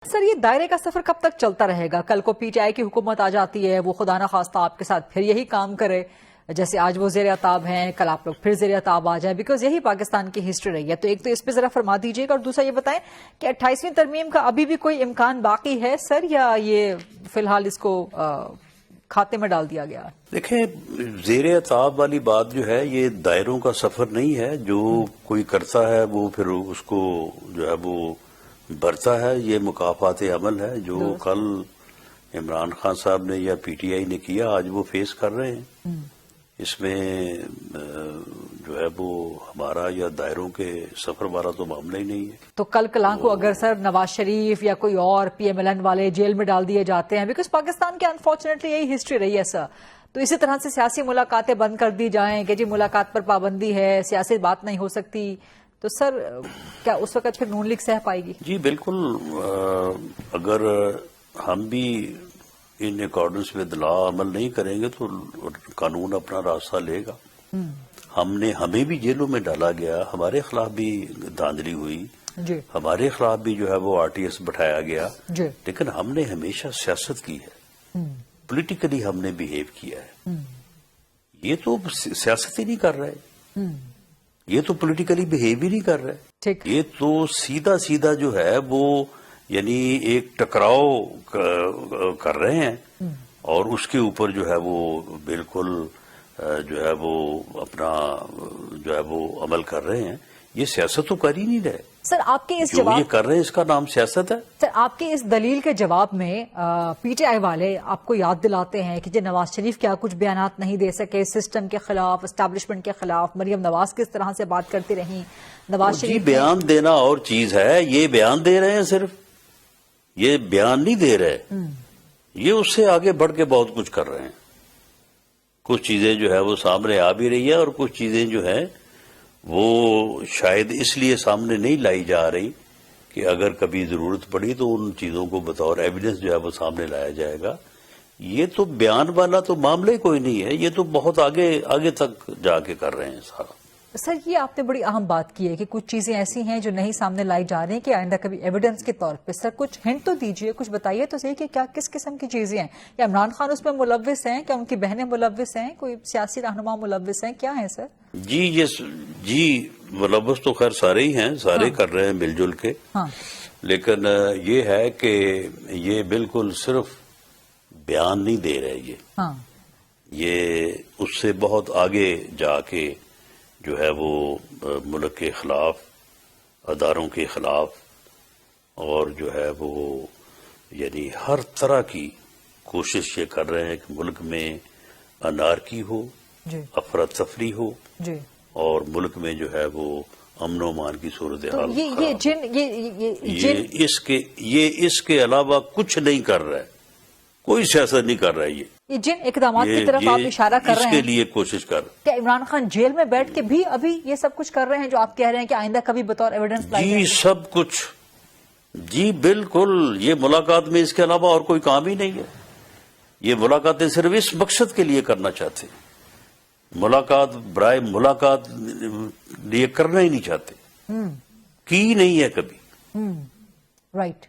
سر یہ دائرے کا سفر کب تک چلتا رہے گا؟ کل کو پی ٹی آئی کی حکومت آ جاتی ہے، وہ خدا نہ خواستہ آپ کے ساتھ پھر یہی کام کرے، جیسے آج وہ زیر عطاب ہیں، کل آپ لوگ پھر زیر عطاب آ جائیں، بیکاز یہی پاکستان کی ہسٹری رہی ہے. تو ایک تو اس پہ ذرا فرما دیجیے گا، اور دوسرا یہ بتائیں کہ 28ویں ترمیم کا ابھی بھی کوئی امکان باقی ہے سر، یا یہ فی الحال اس کو کھاتے میں ڈال دیا گیا؟ دیکھیں، زیر عطاب والی بات جو ہے یہ دائروں کا سفر نہیں ہے. جو کوئی کرتا ہے وہ پھر اس کو جو ہے وہ برتا ہے. یہ مکافات عمل ہے جو کل عمران خان صاحب نے یا پی ٹی آئی نے کیا، آج وہ فیس کر رہے ہیں. اس میں جو ہے وہ ہمارا یا دائروں کے سفر والا تو معاملہ ہی نہیں ہے. تو کل کلاں کو اگر سر نواز شریف یا کوئی اور پی ایم ایل این والے جیل میں ڈال دیے جاتے ہیں، بیکاز پاکستان کی انفارچونیٹلی یہی ہسٹری رہی ہے سر، تو اسی طرح سے سیاسی ملاقاتیں بند کر دی جائیں کہ جی ملاقات پر پابندی ہے، سیاسی بات نہیں ہو سکتی، تو سر کیا اس وقت پھر نون لیگ سہ پائے گی؟ جی بالکل. اگر ہم بھی ان اکارڈنس ود لا عمل نہیں کریں گے تو قانون اپنا راستہ لے گا. ہمیں بھی جیلوں میں ڈالا گیا، ہمارے خلاف بھی دھاندلی ہوئی، ہمارے خلاف بھی جو ہے وہ آر ٹی ایس بٹھایا گیا، لیکن ہم نے ہمیشہ سیاست کی ہے، پولیٹیکلی ہم نے بیہیو کیا ہے. یہ تو سیاست ہی نہیں کر رہے، یہ تو پولیٹیکلی بیہیو ہی نہیں کر رہے. یہ تو سیدھا سیدھا جو ہے وہ یعنی ایک ٹکراؤ کر رہے ہیں، اور اس کے اوپر جو ہے وہ بالکل جو ہے وہ اپنا جو ہے وہ عمل کر رہے ہیں. یہ سیاست تو کر ہی نہیں رہے سر. آپ کے اس جو جواب یہ کر رہے ہیں اس کا نام سیاست ہے. سر آپ کے اس دلیل کے جواب میں پی ٹی آئی والے آپ کو یاد دلاتے ہیں کہ جو نواز شریف کیا کچھ بیانات نہیں دے سکے سسٹم کے خلاف، اسٹیبلشمنٹ کے خلاف، مریم نواز کس طرح سے بات کرتی رہیں. نواز شریف بیان دینا اور چیز ہے، یہ بیان دے رہے ہیں، صرف یہ بیان نہیں دے رہے، یہ اس سے آگے بڑھ کے بہت کچھ کر رہے ہیں. کچھ چیزیں جو ہے وہ سامنے آ بھی رہی ہے، اور کچھ چیزیں جو ہیں وہ شاید اس لیے سامنے نہیں لائی جا رہی کہ اگر کبھی ضرورت پڑی تو ان چیزوں کو بطور ایویڈنس جو ہے وہ سامنے لایا جائے گا. یہ تو بیان والا تو معاملہ ہی کوئی نہیں ہے، یہ تو بہت آگے تک جا کے کر رہے ہیں سارا. سر یہ آپ نے بڑی اہم بات کی ہے کہ کچھ چیزیں ایسی ہیں جو نہیں سامنے لائی جا رہی ہیں کہ آئندہ کبھی ایویڈنس کے طور پہ. سر کچھ ہنٹ تو دیجئے، کچھ بتائیے تو صحیح کہ کیا کس قسم کی چیزیں ہیں. کیا عمران خان اس میں ملوث ہیں؟ کیا ان کی بہنیں ملوث ہیں؟ کوئی سیاسی رہنما ملوث ہیں؟ کیا ہیں سر؟ جی ملوث تو خیر سارے ہی ہیں، سارے کر رہے ہیں مل جل کے. لیکن یہ ہے کہ یہ بالکل صرف بیان نہیں دے رہے، یہ اس سے بہت آگے جا کے جو ہے وہ ملک کے خلاف، اداروں کے خلاف، اور جو ہے وہ یعنی ہر طرح کی کوشش یہ کر رہے ہیں کہ ملک میں انارکی ہو، افراتفری ہو، اور ملک میں جو ہے وہ امن و امان کی صورتحال. یہ اس کے علاوہ کچھ نہیں کر رہا ہے، کوئی سیاست نہیں کر رہا ہے. یہ جن اقدامات کی طرف آپ اشارہ کر رہے ہیں اس کے لیے کوشش کر کہ عمران خان جیل میں بیٹھ کے بھی ابھی یہ سب کچھ کر رہے ہیں جو آپ کہہ رہے ہیں کہ آئندہ کبھی بطور ایویڈنس جی سب کچھ. جی بالکل، یہ ملاقات میں اس کے علاوہ اور کوئی کام ہی نہیں ہے. یہ ملاقاتیں صرف اس مقصد کے لیے کرنا چاہتے ہیں، ملاقات برائے ملاقات یہ کرنا ہی نہیں چاہتے، کی نہیں ہے کبھی. رائٹ.